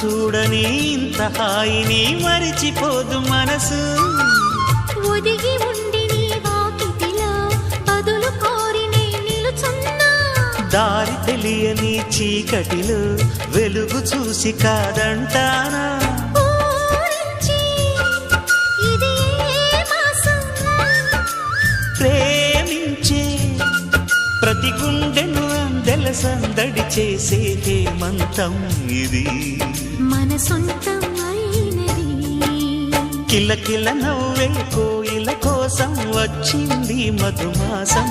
చూడని ఇంత హాయిని మరిచిపోదు మనసు. ఒదిగి ఉండి నీ వాకిటిలో బదులు కోరి నే నిలుచున్నా. దారి తెలియని చీకటిలో వెలుగు చూసి కాదంటానా. ప్రేమించే ప్రతి గుండెను అందెల సందడి చేసే హేమంతం ఇది. మన సొంతం అయినది. కిలకిల నవ్వే కోయిల కోసం వచ్చింది మధుమాసం.